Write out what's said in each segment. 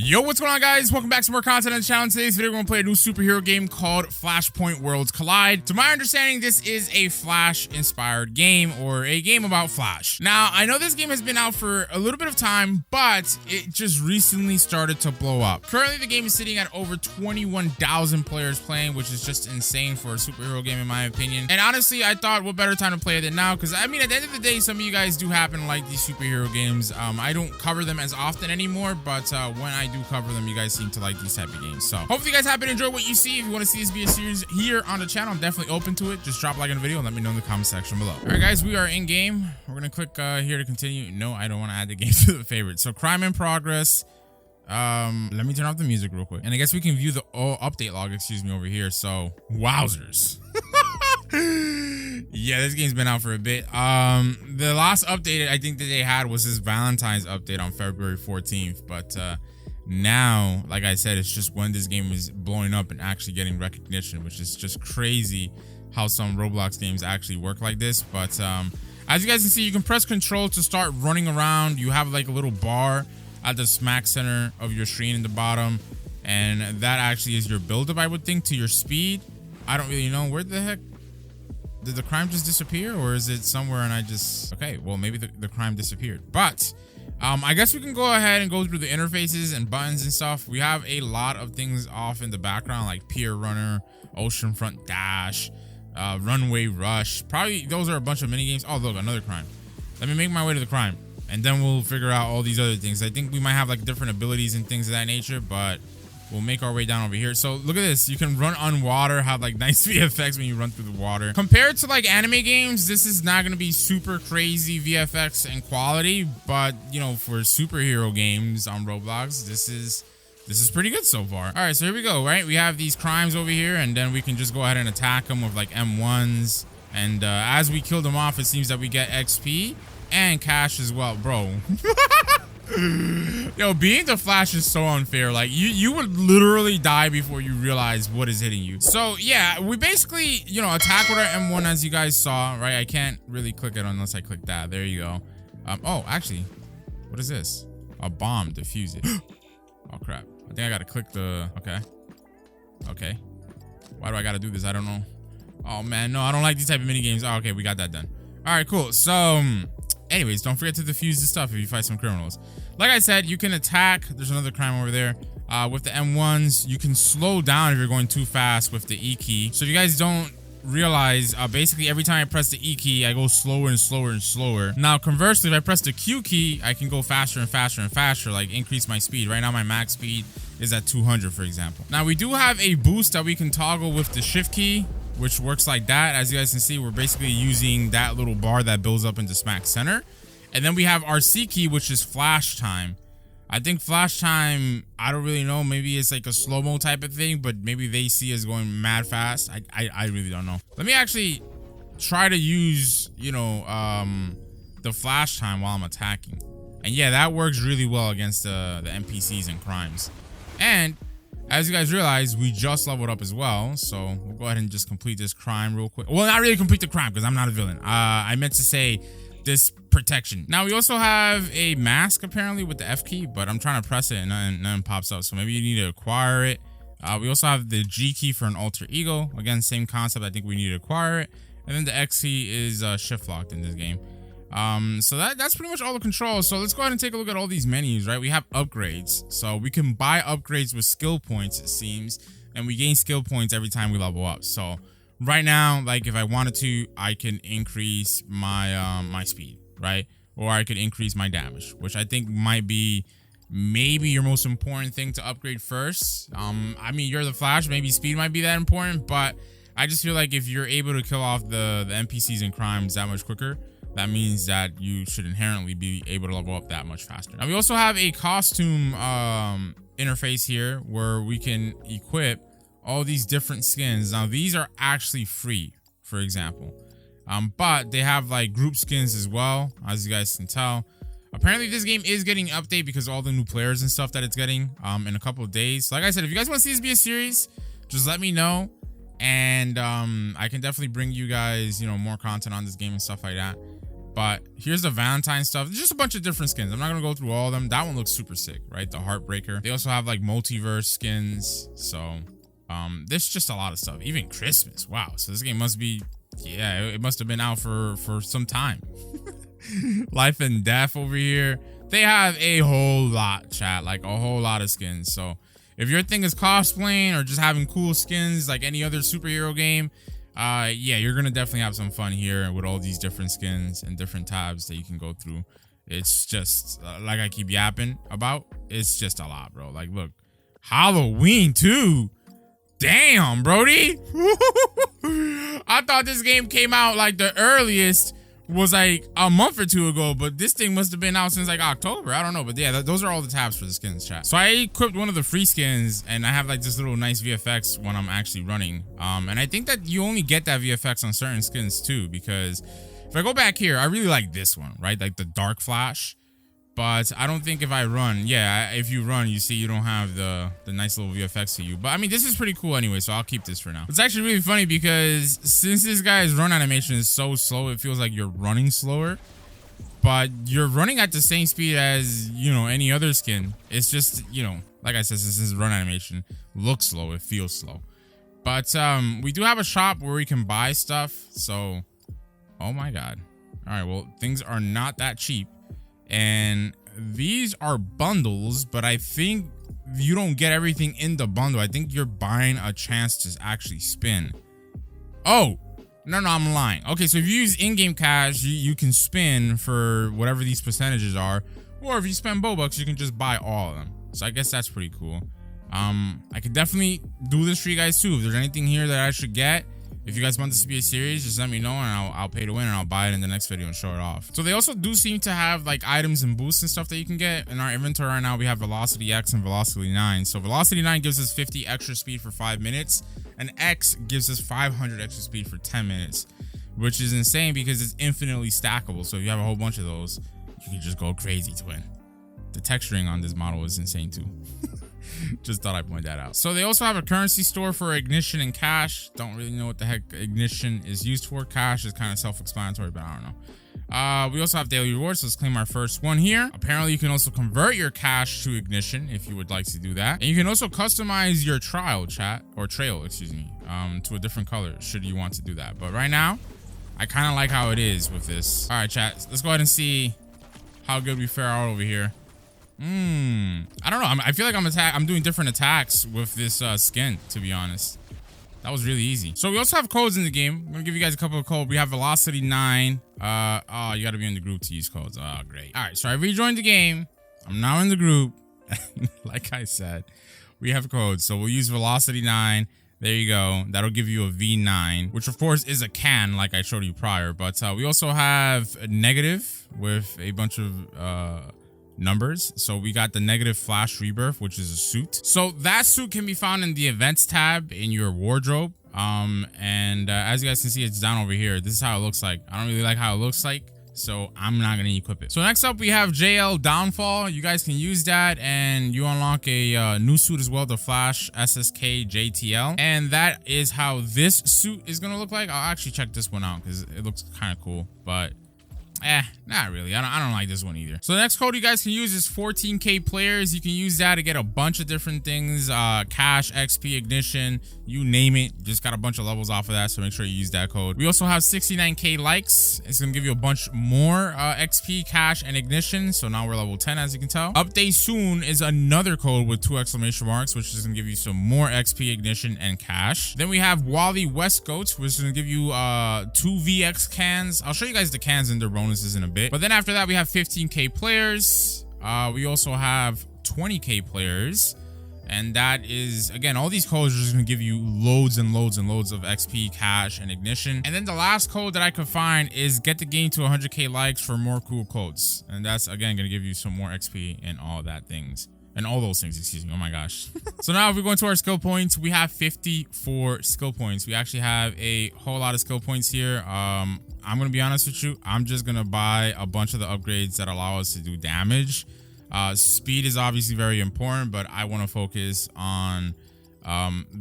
Yo, what's going on, guys? Welcome back to more content on the channel. In today's video, we're going to play a new superhero game called Flashpoint Worlds Collide. To my understanding, this is a Flash-inspired game, or a game about Flash. Now, I know this game has been out for a little bit of time, but it just recently started to blow up. Currently, the game is sitting at over 21,000 players playing, which is just insane for a superhero game, in my opinion. And honestly, I thought, what better time to play it than now? Because, I mean, at the end of the day, some of you guys do happen to like these superhero games. I don't cover them as often anymore, but when I do cover them, you guys seem to like these type of games. So hopefully you guys happen to enjoy what you see. If you want to see this be a series here on the channel, I'm definitely open to it. Just drop a like on the video and let me know in the comment section below. All right, guys, we are in game. We're gonna click here to continue. No, I don't want to add the game to the favorites. So crime in progress. Let me turn off the music real quick, and I guess we can view the update log, excuse me, over here. So wowzers. Yeah, this game's been out for a bit. The last update I think that they had was this Valentine's update on February 14th, but now, like I said, it's just when this game is blowing up and actually getting recognition, which is just crazy how some Roblox games actually work like this. But as you guys can see, you can press control to start running around. You have like a little bar at the smack center of your screen in the bottom, and that actually is your build-up, I would think, to your speed. I don't really know. Where the heck did the crime just disappear, or is it somewhere and I just... Okay, well, maybe the crime disappeared. But I guess we can go ahead and go through the interfaces and buttons and stuff. We have a lot of things off in the background, like Pier Runner, Oceanfront Dash, Runway Rush. Probably those are a bunch of mini games. Oh, look, another crime. Let me make my way to the crime, and then we'll figure out all these other things. I think we might have like different abilities and things of that nature, but we'll make our way down over here. So look at this. You can run on water, have like nice VFX when you run through the water. Compared to like anime games, this is not going to be super crazy VFX and quality, but you know, for superhero games on Roblox, this is pretty good so far. All right, so here we go, right? We have these crimes over here, and then we can just go ahead and attack them with like M1s. And as we kill them off, it seems that we get XP and cash as well, bro. Yo, being the Flash is so unfair. Like you would literally die before you realize what is hitting you. So yeah, we basically, you know, attack with our M1, as you guys saw, right? I can't really click it unless I click that. There you go. Oh, actually, what is this? A bomb. Defuse it. Oh crap, I think I gotta click the... Okay, why do I gotta do this? I don't know. Oh man, no, I don't like these type of mini games. Oh, okay, we got that done. All right, cool. So anyways, don't forget to defuse the stuff if you fight some criminals. Like I said, you can attack. There's another crime over there. With the M1s, you can slow down if you're going too fast with the E key. So if you guys don't realize, basically every time I press the E key, I go slower and slower and slower. Now, conversely, if I press the Q key, I can go faster and faster and faster, like increase my speed. Right now, my max speed is at 200, for example. Now, we do have a boost that we can toggle with the Shift key, which works like that. As you guys can see, we're basically using that little bar that builds up into smack center. And then we have our C key, which is flash time. I think flash time, I don't really know. Maybe it's like a slow-mo type of thing, but maybe they see us going mad fast. I really don't know. Let me actually try to use, you know, the flash time while I'm attacking. And yeah, that works really well against the NPCs and crimes. And as you guys realize, we just leveled up as well. So we'll go ahead and just complete this crime real quick. Well, not really complete the crime because I'm not a villain. I meant to say this protection. Now we also have a mask apparently with the F key, but I'm trying to press it and nothing pops up. So maybe you need to acquire it. We also have the G key for an alter ego. Again, same concept. I think we need to acquire it. And then the X key is shift locked in this game. So that's pretty much all the controls. So let's go ahead and take a look at all these menus, right? We have upgrades. So we can buy upgrades with skill points, it seems, and we gain skill points every time we level up. So right now, like if I wanted to, I can increase my my speed, right? Or I could increase my damage, which I think might be maybe your most important thing to upgrade first. I mean, you're the Flash, maybe speed might be that important, but I just feel like if you're able to kill off the NPCs and crimes that much quicker, that means that you should inherently be able to level up that much faster. Now we also have a costume interface here where we can equip all these different skins. Now these are actually free, for example, but they have like group skins as well, as you guys can tell. Apparently this game is getting an update because of all the new players and stuff that it's getting in a couple of days. So like I said, if you guys want to see this be a series, just let me know, and I can definitely bring you guys, you know, more content on this game and stuff like that. But here's the Valentine stuff. Just a bunch of different skins. I'm not gonna go through all of them. That one looks super sick, right? The Heartbreaker. They also have like multiverse skins. So there's just a lot of stuff. Even Christmas. Wow. So this game must be, yeah, it must have been out for some time. Life and Death over here. They have a whole lot, chat. Like a whole lot of skins. So if your thing is cosplaying or just having cool skins like any other superhero game, yeah, you're gonna definitely have some fun here with all these different skins and different tabs that you can go through. It's just like I keep yapping about, it's just a lot, bro. Like, look, Halloween too. Damn, Brody. I thought this game came out like the earliest was like a month or two ago, but this thing must have been out since like October. I don't know, but yeah, those are all the tabs for the skins, chat. So I equipped one of the free skins, and I have like this little nice VFX when I'm actually running. And I think that you only get that VFX on certain skins too, because if I go back here, I really like this one, right? Like the dark flash. But I don't think if I run, yeah, if you run, you see you don't have the nice little VFX to you. But I mean, this is pretty cool anyway, so I'll keep this for now. It's actually really funny because since this guy's run animation is so slow, it feels like you're running slower. But you're running at the same speed as, you know, any other skin. It's just, you know, like I said, since this run animation looks slow, it feels slow. But we do have a shop where we can buy stuff. So, oh my God. All right, well, things are not that cheap. And these are bundles, but I think you don't get everything in the bundle. I think you're buying a chance to actually spin. Oh, no, I'm lying. Okay, so if you use in-game cash, you can spin for whatever these percentages are. Or if you spend Robux, you can just buy all of them. So I guess that's pretty cool. I could definitely do this for you guys too. If there's anything here that I should get, if you guys want this to be a series, just let me know and I'll pay to win and I'll buy it in the next video and show it off. So they also do seem to have like items and boosts and stuff that you can get. In our inventory right now, we have Velocity X and Velocity 9. So Velocity 9 gives us 50 extra speed for 5 minutes, and X gives us 500 extra speed for 10 minutes, which is insane because it's infinitely stackable. So if you have a whole bunch of those, you can just go crazy to win. The texturing on this model is insane too. Just thought I'd point that out. So they also have a currency store for ignition and cash. Don't really know what the heck ignition is used for. Cash is kind of self-explanatory, but I don't know. We also have daily rewards. So let's claim our first one here. Apparently, you can also convert your cash to ignition if you would like to do that. And you can also customize your trail, excuse me, to a different color should you want to do that. But right now, I kind of like how it is with this. All right, chat. Let's go ahead and see how good we fare out over here. I don't know. I feel like I'm doing different attacks with this skin, to be honest. That was really easy. So we also have codes in the game. I'm gonna give you guys a couple of codes. We have Velocity 9. Oh, you gotta be in the group to use codes. Oh, great. All right, so I rejoined the game. I'm now in the group. Like I said, we have codes. So we'll use Velocity 9. There you go. That'll give you a V9, which of course is a can like I showed you prior. But we also have a negative with a bunch of numbers. So we got the negative flash rebirth, which is a suit. So that suit can be found in the events tab in your wardrobe. As you guys can see, it's down over here. This is how it looks like. I don't really like how it looks like, so I'm not gonna equip it. So next up, we have JL Downfall. You guys can use that, and you unlock a new suit as well, the Flash SSK JTL. And that is how this suit is gonna look like. I'll actually check this one out because it looks kind of cool, but not really. I don't like this one either. So the next code you guys can use is 14K players. You can use that to get a bunch of different things, cash, XP, ignition, you name it. Just got a bunch of levels off of that, so make sure you use that code. We also have 69K likes. It's gonna give you a bunch more XP, cash, and ignition. So now we're level 10, as you can tell. Update soon is another code with 2 exclamation marks, which is gonna give you some more XP, ignition, and cash. Then we have Wally West Goats, which is gonna give you 2 VX cans. I'll show you guys the cans and their bonuses in a bit. But then after that, we have 15K players. We also have 20K players. And that is, again, all these codes are just going to give you loads and loads and loads of XP, cash, and ignition. And then the last code that I could find is get the game to 100K likes for more cool codes. And that's, again, going to give you some more XP and all that things. And all those things, excuse me. Oh my gosh. So now if we go into our skill points, we have 54 skill points. We actually have a whole lot of skill points here. I'm going to be honest with you. I'm just going to buy a bunch of the upgrades that allow us to do damage. Speed is obviously very important, but I want to focus on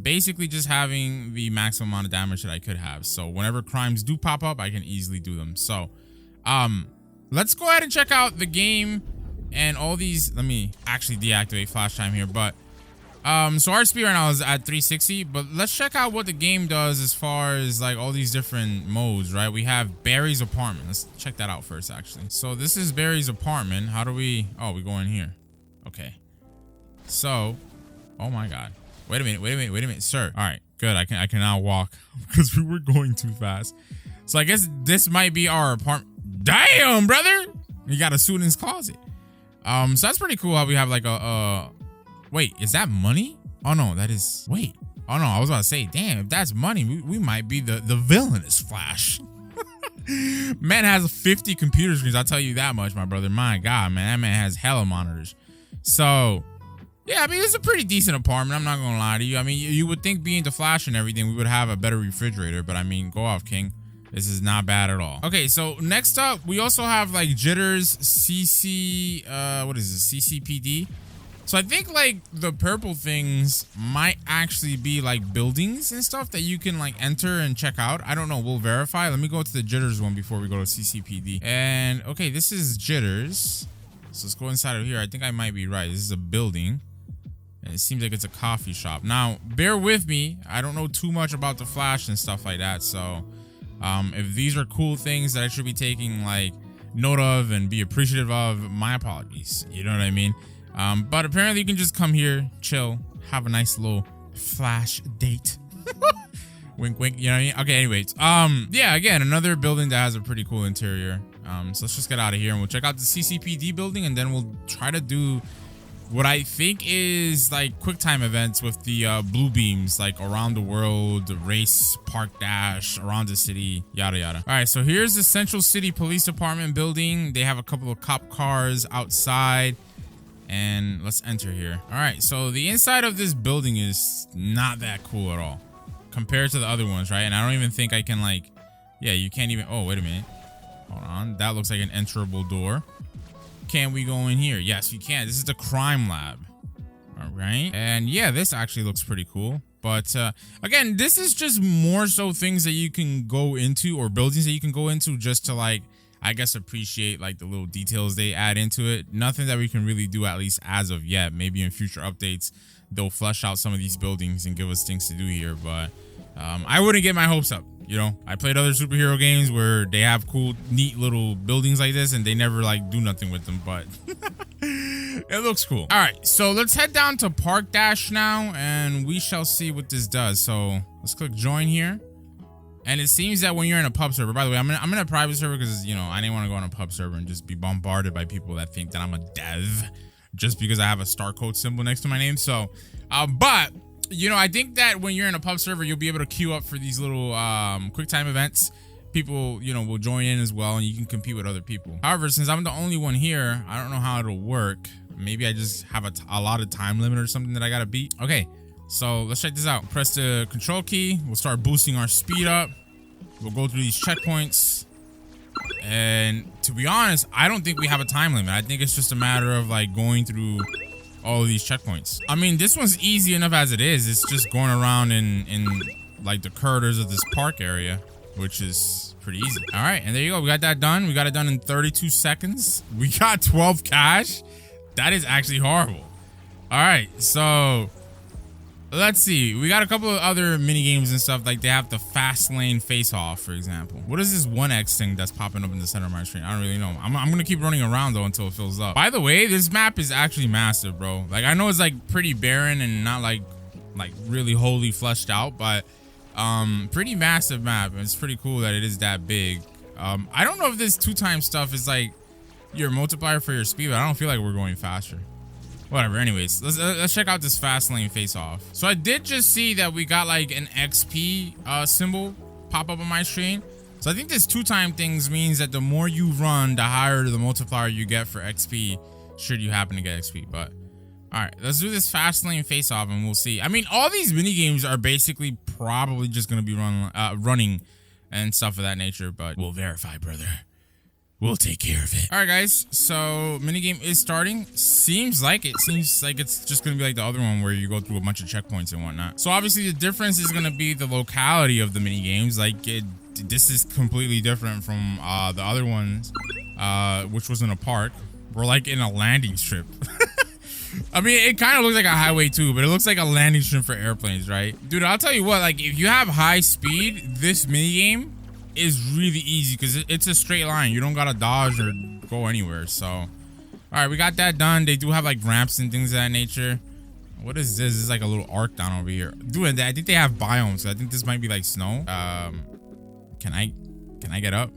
basically just having the maximum amount of damage that I could have. So whenever crimes do pop up, I can easily do them. So Let's go ahead and check out the game and all these. Let me actually deactivate flash time here, but so our speed right now is at 360, but let's check out what the game does as far as like all these different modes, right? We have Barry's apartment. Let's check that out first, actually. So this is Barry's apartment. How do we, oh, we go in here. Okay. So, oh my God. Wait a minute, sir. All right, good. I can now walk because we were going too fast. So I guess this might be our apartment. Damn, brother. He got a suit in his closet. So that's pretty cool how we have like a wait, is that money? Oh no, that is, wait. Oh no, I was about to say, damn, if that's money, we might be the villainous Flash. Man has 50 computer screens, I'll tell you that much, my brother. My God, man, that man has hella monitors. So, yeah, I mean, it's a pretty decent apartment. I'm not gonna lie to you. I mean, you would think being the Flash and everything, we would have a better refrigerator, but I mean, go off, King. This is not bad at all. Okay, so next up, we also have like Jitters, CC, what is this, CCPD? So I think like the purple things might actually be like buildings and stuff that you can like enter and check out. I don't know. We'll verify. Let me go to the Jitters one before we go to CCPD. And okay, this is Jitters. So let's go inside of here. I think I might be right. This is a building. And it seems like it's a coffee shop. Now, bear with me. I don't know too much about the Flash and stuff like that. So if these are cool things that I should be taking like note of and be appreciative of, my apologies. You know what I mean? But apparently you can just come here, chill, have a nice little Flash date. Wink, wink, you know what I mean? Okay, anyways. Yeah, again, another building that has a pretty cool interior. So let's just get out of here and we'll check out the CCPD building and then we'll try to do what I think is like quick time events with the blue beams, like around the world, the race, park dash, around the city, yada, yada. All right, so here's the Central City Police Department building. They have a couple of cop cars outside. And let's enter here. All right, so the inside of this building is not that cool at all compared to the other ones, right? And I don't even think I can like, yeah, you can't even, oh, wait a minute. Hold on, that looks like an enterable door. Can we go in here? Yes, you can. This is the crime lab. All right, and yeah, this actually looks pretty cool. But again, this is just more so things that you can go into or buildings that you can go into just to like, I guess, appreciate like the little details they add into it. Nothing that we can really do, at least as of yet. Maybe in future updates, they'll flesh out some of these buildings and give us things to do here. But I wouldn't get my hopes up. You know, I played other superhero games where they have cool, neat little buildings like this and they never like do nothing with them, but it looks cool. All right, so let's head down to Park Dash now and we shall see what this does. So let's click join here. And it seems that when you're in a pub server, by the way, I'm in a private server because, you know, I didn't want to go on a pub server and just be bombarded by people that think that I'm a dev just because I have a star code symbol next to my name. So, but, you know, I think that when you're in a pub server, you'll be able to queue up for these little quick time events. People, you know, will join in as well and you can compete with other people. However, since I'm the only one here, I don't know how it'll work. Maybe I just have a lot of time limit or something that I got to beat. Okay. So let's check this out. Press the control key. We'll start boosting our speed up. We'll go through these checkpoints. And to be honest, I don't think we have a time limit. I think it's just a matter of like going through all of these checkpoints. I mean, this one's easy enough as it is. It's just going around in like the corridors of this park area, which is pretty easy. All right, and there you go. We got that done. We got it done in 32 seconds. We got 12 cash. That is actually horrible. All right, so let's see. We got a couple of other mini games and stuff. Like they have the fast lane face off, for example. What is this 1x thing that's popping up in the center of my screen? I don't really know. I'm gonna keep running around though until it fills up. By the way, this map is actually massive, bro. Like I know it's like pretty barren and not like really wholly fleshed out, but pretty massive map. And it's pretty cool that it is that big. I don't know if this 2x stuff is like your multiplier for your speed, but I don't feel like we're going faster. Whatever, anyways, let's check out this fast lane face off. So I did just see that we got like an XP symbol pop up on my screen. So I think this 2x things means that the more you run, the higher the multiplier you get for XP, should you happen to get XP. But all right, let's do this fast lane face off and we'll see. I mean, all these mini games are basically probably just gonna be running and stuff of that nature, but we'll verify, brother. We'll take care of it. All right, guys. So minigame is starting. Seems like it's just gonna be like the other one where you go through a bunch of checkpoints and whatnot. So obviously the difference is gonna be the locality of the minigames. Like this is completely different from the other ones, which was in a park. We're like in a landing strip. I mean, it kind of looks like a highway too, but it looks like a landing strip for airplanes, right? Dude, I'll tell you what, like if you have high speed, this minigame is really easy because it's a straight line. You don't gotta dodge or go anywhere. So, all right, we got that done. They do have like ramps and things of that nature. What is this? This is like a little arc down over here. Dude, I think they have biomes. So I think this might be like snow. Can I get up?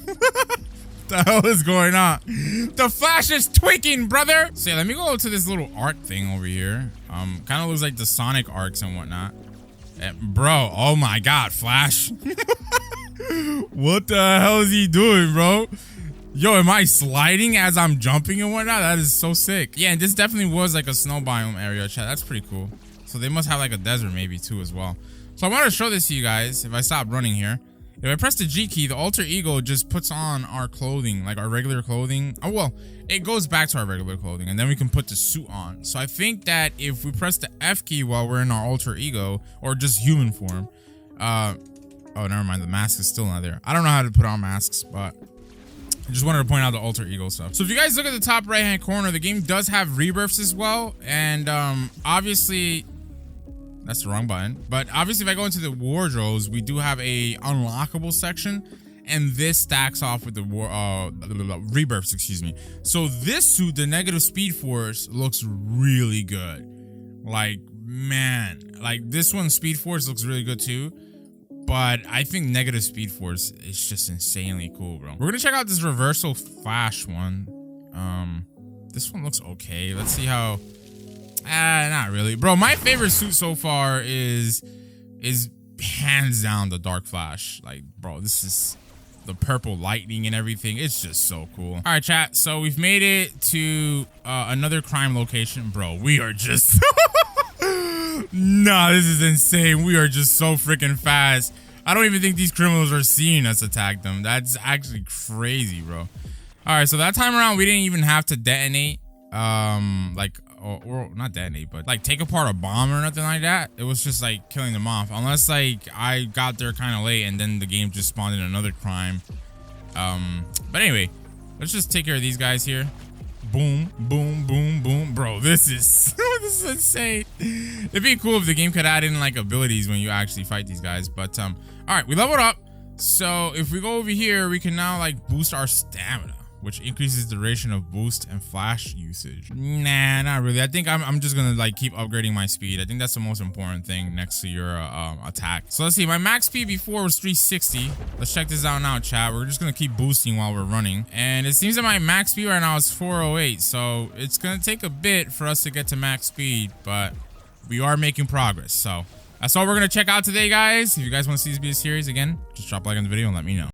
What the hell is going on? The Flash is tweaking, brother. So yeah, let me go to this little arc thing over here. Kind of looks like the Sonic arcs and whatnot. Bro, oh my God, Flash. What the hell is he doing, bro? Yo, am I sliding as I'm jumping and whatnot? That is so sick. Yeah, and this definitely was like a snow biome area, chat. That's pretty cool. So they must have like a desert maybe too as well. So I want to show this to you guys. If I stop running here, if I press the G key, the alter ego just puts on our clothing, like our regular clothing. Oh, well, it goes back to our regular clothing and then we can put the suit on. So I think that if we press the F key while we're in our alter ego or just human form, oh, never mind. The mask is still not there. I don't know how to put on masks, but I just wanted to point out the alter ego stuff. So if you guys look at the top right hand corner, the game does have rebirths as well. And obviously, that's the wrong button. But obviously, if I go into the wardrobes, we do have a unlockable section. And this stacks off with the rebirths, excuse me. So this suit, the negative speed force, looks really good. Like, man, like this one, speed force looks really good too. But I think negative speed force is just insanely cool, bro. We're gonna check out this reversal flash one. This one looks okay. Let's see how. Not really, bro. My favorite suit so far is hands down the dark flash. Like, bro, this is the purple lightning and everything. It's just so cool. All right, chat. So we've made it to another crime location, bro. We are just. Nah, this is insane. We are just so freaking fast. I don't even think these criminals are seeing us attack them. That's actually crazy, bro. All right, so that time around, we didn't even have to detonate, or not detonate, but like take apart a bomb or nothing like that. It was just like killing them off, unless like I got there kind of late and then the game just spawned in another crime. But anyway, let's just take care of these guys here. Boom, boom, boom, boom. Bro, this is this is insane. It'd be cool if the game could add in like abilities when you actually fight these guys. But all right, we leveled up. So if we go over here, we can now like boost our stamina, which increases duration of boost and flash usage. Nah, not really. I think I'm just gonna like keep upgrading my speed. I think that's the most important thing next to your attack. So let's see, my max speed before was 360. Let's check this out now, chat. We're just gonna keep boosting while we're running. And it seems that my max speed right now is 408. So it's gonna take a bit for us to get to max speed, but we are making progress. So that's all we're gonna check out today, guys. If you guys want to see this be a series, again, just drop a like on the video and let me know.